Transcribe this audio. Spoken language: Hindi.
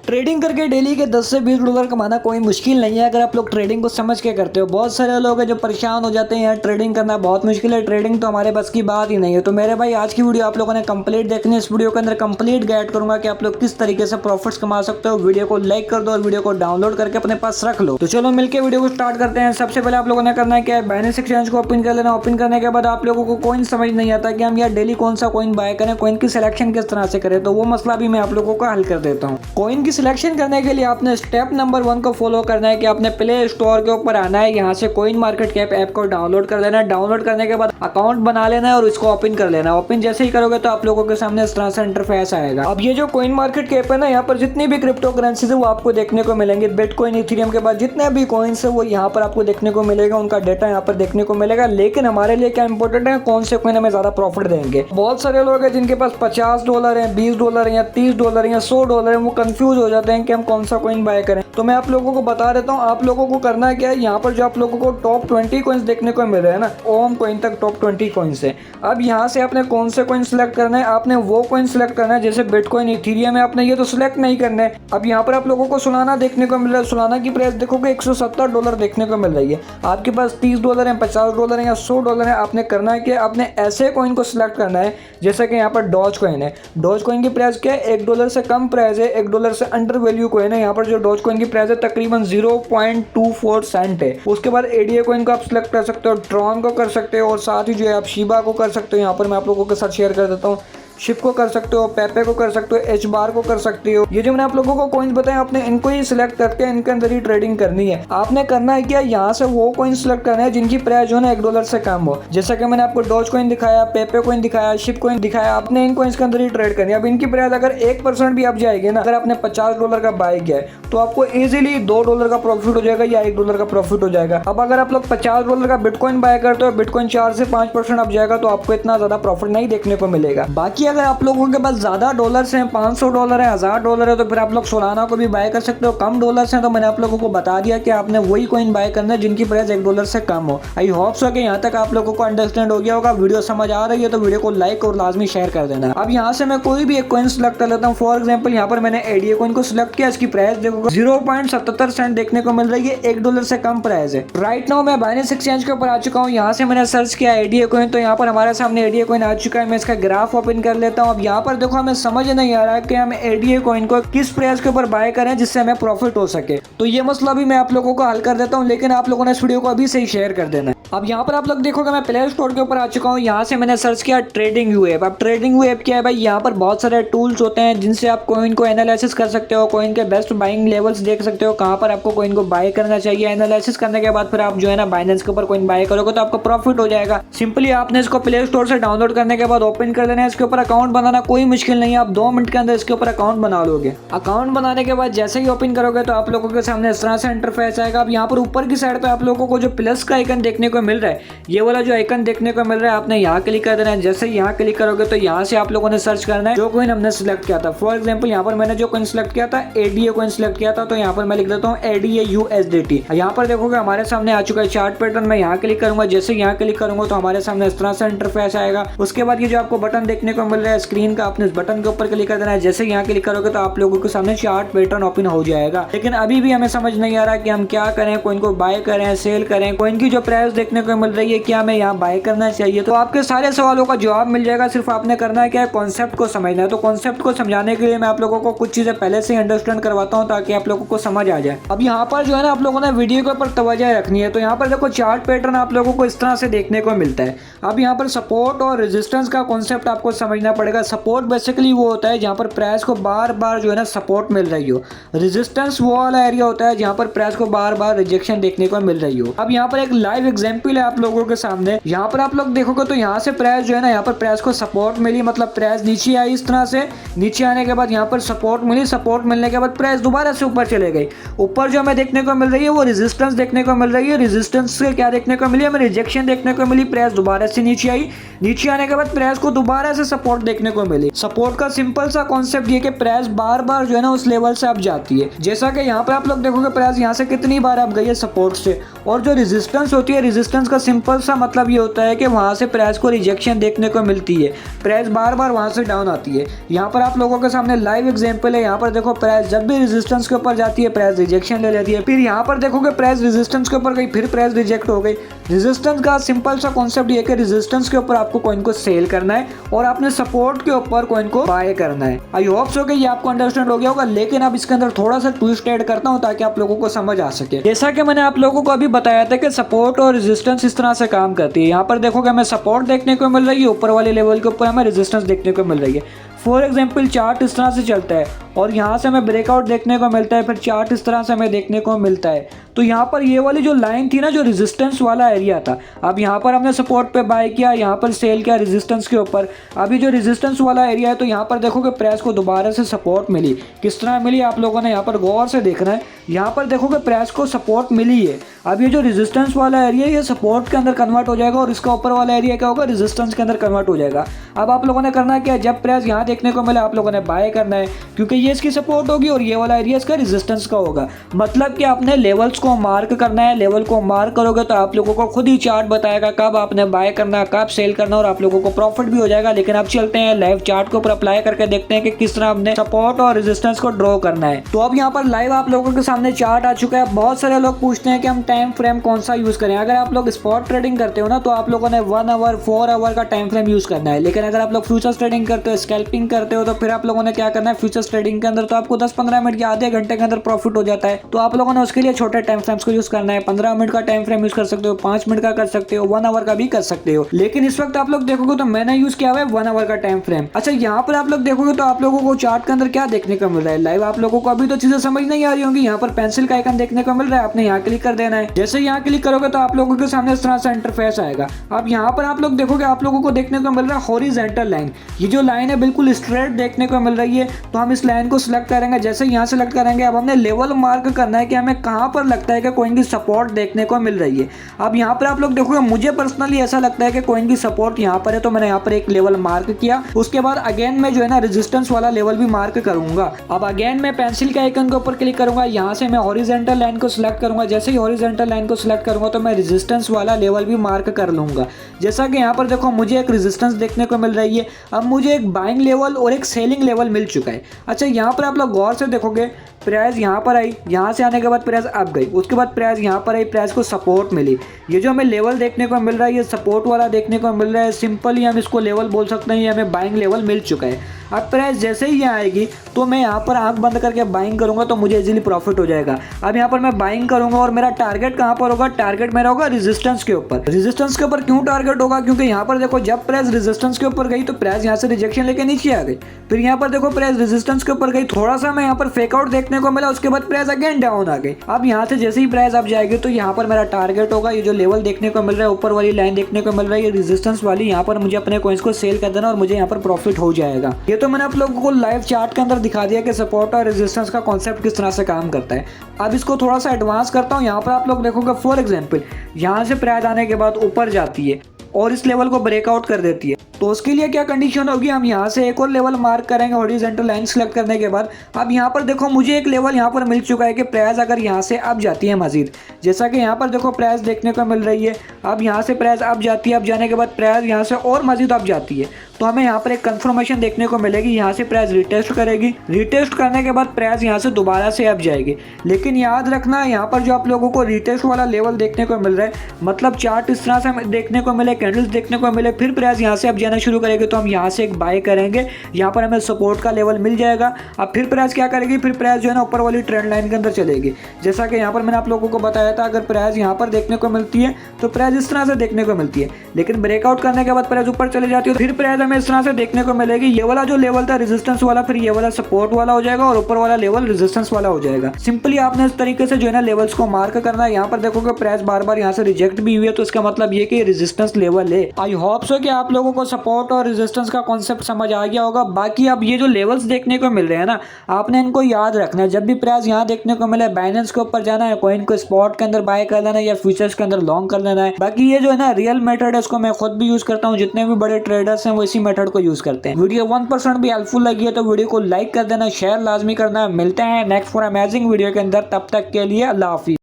ट्रेडिंग करके डेली के 10 से 20 डॉलर कमाना कोई मुश्किल नहीं है अगर आप लोग ट्रेडिंग को समझ के करते हो। बहुत सारे लोग हैं जो परेशान हो जाते हैं यार ट्रेडिंग करना बहुत मुश्किल है, ट्रेडिंग तो हमारे बस की बात ही नहीं है। तो मेरे भाई आज की वीडियो आप लोगों ने कंप्लीट देखनी है। इस वीडियो के अंदर कंप्लीट गाइड करूंगा कि आप लोग किस तरीके से प्रॉफिट्स कमा सकते हो। वीडियो को लाइक कर दो और वीडियो को डाउनलोड करके अपने पास रख लो। तो चलो मिलकर वीडियो को स्टार्ट करते हैं। सबसे पहले आप लोगों ने करना है क्या है, बाइनेंस एक्सचेंज को ओपन कर लेना। ओपन करने के बाद आप लोगों को कॉइन समझ नहीं आता कि हम यार डेली कौन सा कॉइन बाय करें, कॉइन की सिलेक्शन किस तरह से करें, तो वो मसला भी मैं आप लोगों का हल कर देता हूँ। कॉइन की सिलेक्शन करने के लिए आपने स्टेप नंबर 1 को फॉलो करना है कि आपने प्ले स्टोर के ऊपर आना है। यहाँ से कॉइन मार्केट कैप ऐप को डाउनलोड कर लेना है। डाउनलोड करने के बाद अकाउंट बना लेना है और इसको ओपन कर लेना है। ओपन जैसे ही करोगे तो आप लोगों के सामने इस तरह से इंटरफेस आएगा। अब ये जो कॉइन मार्केट कैप है ना, यहाँ पर जितनी भी क्रिप्टो करेंसी है वो आपको देखने को मिलेंगे। बिटकॉइन, इथेरियम के बाद जितने भी कॉइन्स है वो यहाँ पर आपको देखने को मिलेगा, उनका डेटा यहाँ पर देखने को मिलेगा। लेकिन हमारे लिए क्या इंपॉर्टेंट है, कौन से कॉइन हमें ज्यादा प्रॉफिट देंगे। बहुत सारे लोग हैं जिनके पास $50 है, $20 है या $30 है या $100 है, वो कंफ्यूज हो जाते हैं कि हम कौन सा कॉइन बाय करें। तो मैं आप लोगों को बता देता हूँ आप लोगों को करना है क्या है। यहाँ पर जो आप लोगों को टॉप 20 कॉइन्स देखने को मिल रहे हैं ना, ओम कॉइन तक टॉप 20 कॉइन्स है। अब यहाँ से आपने कौन से कॉइन सिलेक्ट करना है, आपने वो कॉइन सिलेक्ट करना है जैसे बिटकॉइन, इथेरियम है, आपने ये तो सिलेक्ट नहीं करना है। अब यहाँ पर आप लोगों को सोलाना देखने को मिल रहा है। सोलाना की प्राइस देखोगे $170 देखने को मिल रही है। आपके पास $30 है, $50 है या $100 है। आपने करना है कि आपने ऐसे कॉइन को सिलेक्ट करना है जैसे कि यहाँ पर डॉज कॉइन है। डॉज कॉइन की प्राइस क्या है, $1 से कम प्राइस है, $1 से अंडर वैल्यू कॉइन है। यहाँ पर जो डॉज कॉइन की प्राइस है तकरीबन 0.24 सेंट है। उसके बाद एडीए कॉइन को आप सिलेक्ट कर सकते हो, ट्रॉन को कर सकते हो और साथ ही जो है आप शिबा को कर सकते हो। यहाँ पर मैं आप लोगों के साथ शेयर कर देता हूँ। शिप को कर सकते हो, पेपे को कर सकते हो, एच बार को कर सकते हो। ये जो मैंने आप लोगों को कॉइन्स बताए आपने इनको ही सिलेक्ट करके इनके अंदर ही ट्रेडिंग करनी है। आपने करना है क्या, यहाँ से वो कॉइन सिलेक्ट करना है जिनकी प्राइस जो है ना $1 से कम हो। जैसा कि मैंने आपको डॉज कॉइन दिखाया, पेपे कॉइन दिखाया, शिप कॉइन दिखाया, आपने इन कॉइन्स के अंदर ही ट्रेड करनी है। अब इनकी प्राइस अगर 1% भी अप जाएगी ना, अगर आपने $50 का बाय किया है तो आपको इजीली $2 का प्रॉफिट हो जाएगा या $1 का प्रॉफिट हो जाएगा। अब अगर आप लोग $50 का बिटकॉइन बाय करते हो, बिटकॉइन 4 से 5% अप जाएगा तो आपको इतना ज्यादा प्रॉफिट नहीं देखने को मिलेगा। बाकी अगर आप लोगों के ज्यादा डॉलर्स हैं, $500 है, $1000 है, तो फिर आप लोग सोलाना को भी बाय कर सकते हो। कम डॉलर्स हैं तो मैंने आप लोगों को बता दिया कि आपने वही कॉइन बाय करना है जिनकी प्राइस $1 से कम हो। आई होप सो कि यहाँ तक आप लोगों को अंडरस्टैंड हो गया होगा। वीडियो समझ आ रही है तो वीडियो को लाइक और लाजमी शेयर कर देना। अब यहाँ से मैं कोई भी एक कॉइन सिलेक्ट कर लेता हूँ। फॉर एग्जाम्पल यहाँ पर मैंने एडीए कॉइन को सिलेक्ट किया। इसकी प्राइस देखो 0.77 सेंट देखने को मिल रही है, $1 से कम प्राइस है। राइट नाउ मैं बाइनेंस एक्सचेंज के ऊपर आ चुका हूँ। यहाँ से मैंने सर्च किया एडीए कॉइन, तो यहाँ पर हमारे सामने एडीए कॉइन आ चुका है। मैं इसका ग्राफ ओपन कर लेता हूँ। अब यहाँ पर देखो हमें समझ नहीं आ रहा है कि हम एडीए कॉइन को किस प्राइस के ऊपर बाय करें जिससे हमें प्रॉफिट हो सके। तो ये मसला भी मैं आप लोगों को हल कर देता हूं, लेकिन आप लोगों ने इस वीडियो को अभी से ही शेयर कर देना है। अब यहाँ पर आप लोग देखोगे मैं प्ले स्टोर के ऊपर आ चुका हूँ। यहाँ से मैंने सर्च किया ट्रेडिंग व्यू ऐप। अब ट्रेडिंग व्यू ऐप क्या है भाई, यहाँ पर बहुत सारे टूल्स होते हैं जिनसे आप कॉइन को एनालिसिस कर सकते हो, कॉइन के बेस्ट बाइंग लेवल्स देख सकते हो, कहाँ पर आपको कॉइन को बाय करना चाहिए। एनालिसिस करने के बाद फिर आप जो है ना बाइनेंस के ऊपर कॉइन बाय करोगे तो आपको प्रॉफिट हो जाएगा। सिंपली आपने इसको प्ले स्टोर से डाउनलोड करने के बाद ओपन कर लेना है। इसके ऊपर अकाउंट बनाना कोई मुश्किल नहीं है, आप 2 मिनट के अंदर इसके ऊपर अकाउंट बना लोगे। अकाउंट बनाने के बाद जैसे ही ओपन करोगे तो आप लोगों के सामने इस तरह से इंटरफेस आएगा। अब यहाँ पर ऊपर की साइड पे आप लोगों को जो प्लस का आइकन देखने को मिल रहा है, ये वाला जो आइकन देखने को मिल रहा है, आपने यहाँ क्लिक कर देना है। जैसे ही यहाँ क्लिक करोगे तो यहाँ से आप लोगों ने सर्च करना है जो कॉइन हमने सिलेक्ट किया था। फॉर एग्जाम्पल यहाँ पर मैंने जो कॉइन सिलेक्ट किया था एडीए कॉइन सिलेक्ट किया था, तो यहाँ पर मैं लिख देता हूँ एडीए यूएसडीटी। यहाँ पर देखोगे हमारे सामने आ चुका है चार्ट पैटर्न। मैं यहाँ क्लिक करूंगा, जैसे यहाँ क्लिक करूंगा तो हमारे सामने इस तरह से इंटरफेस आएगा। उसके बाद ये जो आपको बटन देखने को मिल रहा है स्क्रीन का, आपने इस बटन के ऊपर क्लिक कर देना है। जैसे यहाँ क्लिक करोगे तो आप लोगों के सामने चार्ट पैटर्न ओपन हो जाएगा। लेकिन अभी भी हमें समझ नहीं आ रहा कि हम क्या करें, कॉइन को बाय करें, सेल करें, कॉइन की जो प्राइस देखने को मिल रही है क्या हमें यहाँ बाय करना चाहिए। तो आपके सारे सवालों का जवाब मिल जाएगा। सिर्फ आपने करना है क्या है, कॉन्सेप्ट को समझना है। तो कॉन्सेप्ट को समझाने के लिए मैं आप लोगों को कुछ चीजें पहले से अंडरस्टैंड करवाता हूँ ताकि आप लोगों को समझ आ जाए। अब यहाँ पर जो है ना आप लोगों ने वीडियो के ऊपर तवज्जो रखनी है। तो यहाँ पर देखो चार्ट पैटर्न आप लोगों को इस तरह से देखने को मिलता है। अब यहाँ पर सपोर्ट और रेजिस्टेंस का कॉन्सेप्ट आपको समझना पड़ेगा। सपोर्ट बेसिकली वो होता है जहाँ पर प्राइस को बार बार जो है ना सपोर्ट मिल रही हो। रेजिस्टेंस वो वाला एरिया होता है जहाँ पर प्राइस को बार बार रिजेक्शन देखने को मिल रही हो। अब यहाँ पर एक लाइव एग्जांपल है आप लोगों के सामने। यहाँ पर आप लोग देखोगे तो यहाँ से प्राइस जो है ना, यहाँ पर प्राइस को सपोर्ट मिली, मतलब प्राइस नीचे आई इस तरह से। नीचे आने के बाद यहाँ पर सपोर्ट मिली, सपोर्ट मिलने के बाद प्राइस दोबारा से ऊपर चले गई। ऊपर जो हमें देखने को मिल रही है वो रेजिस्टेंस देखने को मिल रही है। रेजिस्टेंस से क्या देखने को मिली, हमें रिजेक्शन देखने को मिली। प्राइस दोबारा से नीचे आई, नीचे आने के बाद प्राइस को दोबारा से सपोर्ट देखने को मिली। सपोर्ट का सिंपल सा कॉन्सेप्ट ये कि प्राइस बार बार जो है ना उस लेवल से अब जाती है। जैसा कि यहाँ पर आप लोग देखोगे प्राइस यहाँ से कितनी बार अब गई है सपोर्ट से। और जो रेजिस्टेंस होती है, रेजिस्टेंस का सिंपल सा मतलब ये होता है कि वहाँ से प्राइस को रिजेक्शन देखने को मिलती है, प्राइस बार बार वहाँ से डाउन आती है। यहाँ पर आप लोगों के सामने लाइव एग्जांपल है। यहाँ पर देखो प्राइस जब भी रेजिस्टेंस के ऊपर जाती है प्राइस रिजेक्शन ले लेती है, फिर यहाँ पर देखोगे प्राइस रेजिस्टेंस के ऊपर गई फिर प्राइस रिजेक्ट हो गई। रेजिस्टेंस का सिंपल सा कॉन्सेप्ट ये कि रेजिस्टेंस के ऊपर आपको कॉइन को सेल करना है और आपने सपोर्ट के ऊपर कॉइन को बाय करना है। आई होप सो कि ये आपको अंडरस्टैंड हो गया होगा, लेकिन अब इसके अंदर थोड़ा सा ट्विस्ट ऐड करता हूँ ताकि आप लोगों को समझ आ सके। जैसा कि मैंने आप लोगों को अभी बताया था कि सपोर्ट और रेजिस्टेंस इस तरह से काम करती है। यहाँ पर देखोगे हमें सपोर्ट देखने को मिल रही है, ऊपर वाले लेवल के ऊपर हमें रेजिस्टेंस देखने को मिल रही है। फॉर एग्जाम्पल चार्ट इस तरह से चलता है और यहाँ से हमें ब्रेकआउट देखने को मिलता है, फिर चार्ट इस तरह से हमें देखने को मिलता है। तो यहाँ पर ये वाली जो लाइन थी ना, जो रेजिस्टेंस वाला एरिया था, अब यहाँ पर हमने सपोर्ट पे बाय किया, यहाँ पर सेल किया रेजिस्टेंस के ऊपर। अभी जो रेजिस्टेंस वाला एरिया है तो यहाँ पर देखोगे प्राइस को दोबारा से सपोर्ट मिली। किस तरह मिली आप लोगों ने यहाँ पर गौर से देखना है। यहाँ पर देखोगे प्राइस को सपोर्ट मिली है। अब ये जो रेजिस्टेंस वाला एरिया है ये सपोर्ट के अंदर कन्वर्ट हो जाएगा और इसका ऊपर वाला एरिया क्या होगा, रेजिस्टेंस के अंदर कन्वर्ट हो जाएगा। अब आप लोगों ने करना क्या है, जब प्राइस यहाँ देखने को मिला आप लोगों ने बाय करना है, क्योंकि ये इसकी सपोर्ट होगी और ये वाला एरिया इसका रेजिस्टेंस का होगा। मतलब कि आपने लेवल्स को मार्क करना है। लेवल को मार्क करोगे तो आप लोगों को खुद ही चार्ट बताएगा कब आपने बाय करना, कब सेल करना, और आप लोगों को प्रॉफिट भी हो जाएगा। लेकिन अब चलते हैं लाइव चार्ट के ऊपर अप्लाई करके देखते हैं कि किस तरह हमने सपोर्ट और रेजिस्टेंस को ड्रॉ करना है। तो अब यहाँ पर लाइव आप लोगों के सामने चार्ट आ चुका है। बहुत सारे लोग पूछते हैं कि हम टाइम फ्रेम कौन सा यूज करें। अगर आप लोग स्पॉट ट्रेडिंग करते हो ना तो आप लोगों ने 1 आवर 4 आवर का टाइम फ्रेम यूज करना है। लेकिन अगर आप लोग फ्यूचर्स ट्रेडिंग करते हो, स्कैल्पिंग करते हो, तो फिर आप लोगों ने क्या करना है, फ्यूचर्स ट्रेडिंग के अंदर तो आपको 10-15 मिनट या आधे घंटे के अंदर प्रॉफिट हो जाता है। तो आप लोगों ने उसके लिए छोटे टाइम फ्रेम्स को यूज करना है। 15 मिनट का टाइम फ्रेम यूज कर सकते हो, 5 मिनट का कर सकते हो, 1 आवर का भी कर सकते हो। लेकिन इस वक्त आप लोग देखोगे तो मैंने यूज किया हुआ है 1 आवर का टाइम फ्रेम। अच्छा, यहाँ पर आप लोग देखोगे तो आप लोगों को चार्ट के अंदर क्या देखने को मिल रहा है लाइव। आप लोगों को अभी तो चीजें समझ नहीं आ रही होंगी। यहाँ पर पेंसिल का आइकन देखने को मिल रहा है, आपने यहाँ क्लिक कर देना है। जैसे यहाँ क्लिक करोगे तो आप लोगों के सामने इस तरह से इंटरफेस आएगा। अब यहाँ पर आप लोग देखोगे आप लोगों को देखने को मिल रहा है हॉरिजॉन्टल लाइन। ये जो लाइन है बिल्कुल स्ट्रेट देखने को मिल रही है। तो हम इस लाइन को सिलेक्ट करेंगे। जैसे यहाँ सिलेक्ट करेंगे अब हमने लेवल मार्क करना है कि हमें कहाँ पर लगता है कि कॉइन की सपोर्ट देखने को मिल रही है। अब यहाँ पर आप लोग देखोगे मुझे पर्सनली ऐसा लगता है कि कॉइन की सपोर्ट यहाँ पर है, तो मैंने यहाँ पर एक लेवल मार्क किया। उसके बाद अगेन मैं जो है ना रेजिस्टेंस वाला लेवल भी मार्क करूंगा। अब अगेन मैं पेंसिल के आइकन के ऊपर क्लिक करूंगा, यहाँ से मैं हॉरिजॉन्टल लाइन को सिलेक्ट करूंगा। जैसे ही हॉरिजॉन्टल लाइन को सिलेक्ट करूंगा तो मैं रेजिस्टेंस वाला लेवल भी मार्क कर लूंगा। जैसा कि यहाँ पर देखो मुझे एक रेजिस्टेंस देखने को मिल रही है। अब मुझे एक बाइंग लेवल और एक सेलिंग लेवल मिल चुका है। अच्छा, यहाँ पर आप लोग गौर से देखोगे प्राइस यहाँ पर आई, यहाँ से आने के बाद प्राइस अप गई, उसके बाद प्राइस यहाँ पर आई, प्राइस को सपोर्ट मिली। ये जो हमें लेवल देखने को मिल रहा है ये सपोर्ट वाला देखने को मिल रहा है। सिंपली हम इसको लेवल बोल सकते हैं, ये हमें बाइंग लेवल मिल चुका है। अब प्राइस जैसे ही यहाँ आएगी तो मैं यहाँ पर आंख बंद करके बाइंग करूंगा तो मुझे इजीली प्रॉफिट हो जाएगा। अब यहाँ पर मैं बाइंग करूंगा और मेरा टारगेट कहाँ पर होगा, टारगेट मेरा होगा रेजिस्टेंस के ऊपर। रेजिस्टेंस के ऊपर क्यों टारगेट होगा, क्योंकि यहाँ पर देखो जब प्राइस रेजिस्टेंस के ऊपर गई तो प्राइस यहाँ से रिजेक्शन लेके नीचे आ गई। फिर यहाँ पर देखो प्राइस रेजिस्टेंस के ऊपर गई, थोड़ा सा मैं यहाँ पर फेकआउट देखने को मिला, उसके बाद प्राइस अगेन डाउन आ गई। अब यहाँ से जैसे ही प्राइस अब जाएगी तो यहाँ पर मेरा टारगेट होगा ये जो लेवल देखने को मिल रहा है, ऊपर वाली लाइन देखने को मिल रही है रेजिस्टेंस वाली, यहाँ पर मुझे अपने कॉइंस को सेल कर देना और मुझे यहाँ पर प्रॉफिट हो जाएगा। ये तो मैंने आप लोगों को लाइव चार्ट के अंदर दिखा दिया कि सपोर्ट और रेजिस्टेंस का कॉन्सेप्ट किस तरह से काम करता है। अब इसको थोड़ा सा एडवांस करता हूँ। यहाँ पर आप लोग देखोगे फॉर एग्जांपल यहाँ से प्राइस आने के बाद ऊपर जाती है और इस लेवल को ब्रेकआउट कर देती है, तो उसके लिए क्या कंडीशन होगी, हम यहाँ से एक और लेवल मार्क करेंगे हॉरिजॉन्टल लाइन सेलेक्ट करने के बाद। अब यहाँ पर देखो मुझे एक लेवल यहाँ पर मिल चुका है कि प्राइस अगर यहाँ से अब जाती है मजीद, जैसा कि यहाँ पर देखो प्राइस देखने को मिल रही है। अब यहाँ से प्राइस अब जाती है, अब जाने के बाद प्राइस यहाँ से और मजीद अब जाती है, तो हमें यहाँ पर एक कंफर्मेशन देखने को मिलेगी। यहाँ से प्राइस रिटेस्ट करेगी, रिटेस्ट करने के बाद प्राइस यहाँ से दोबारा से अब जाएगी। लेकिन याद रखना यहाँ पर जो आप लोगों को रिटेस्ट वाला लेवल देखने को मिल रहा है, मतलब चार्ट इस तरह से हमें देखने को मिले, कैंडल्स देखने को मिले, फिर प्राइस यहाँ से अब जाना शुरू करेगी तो हम यहाँ से एक बाय करेंगे। यहाँ पर हमें सपोर्ट का लेवल मिल जाएगा। अब फिर प्राइस क्या करेगी, फिर प्राइस जो है ना ऊपर वाली ट्रेंड लाइन के अंदर चलेगी। जैसा कि यहाँ पर मैंने आप लोगों को बताया था, अगर प्राइस यहाँ पर देखने को मिलती है तो प्राइस इस तरह से देखने को मिलती है, लेकिन ब्रेकआउट करने के बाद प्राइस ऊपर चले जाती है, फिर प्राइस हमें इस तरह से देखने को मिलेगी। ये वाला जो लेवल था रेजिस्टेंस वाला, फिर ये वाला सपोर्ट वाला हो जाएगा और ऊपर वाला लेवल रेजिस्टेंस वाला हो जाएगा। सिंपली आपने इस तरीके से जो है ना लेवल्स को मार्क करना है। यहाँ पर देखोगे प्राइस बार बार यहाँ से रिजेक्ट भी हुई है, तो इसका मतलब ये कि रेजिस्टेंस लेवल है। आई होप सो कि आप लोगों को सपोर्ट और रेजिस्टेंस का कॉन्सेप्ट समझ आ गया होगा। बाकी अब ये जो लेवल्स देखने को मिल रहे हैं ना, आपने इनको याद रखना है। जब भी प्राइस यहाँ देखने को मिले बाइनेंस के ऊपर जाना है, कॉइन को स्पॉट के अंदर बाय कर लेना है या फ्यूचर्स के अंदर लॉन्ग कर लेना है। बाकी ये जो है ना रियल मेथड है, इसको मैं खुद भी यूज करता हूँ, जितने भी बड़े ट्रेडर्स हैं वो इसी मेथड को यूज करते हैं। वीडियो 1% भी हेल्पफुल लगी है तो वीडियो को लाइक कर देना, शेयर लाजमी करना। मिलते हैं नेक्स्ट फॉर अमेजिंग वीडियो के अंदर, तब तक के लिए अल्लाह हाफिज़।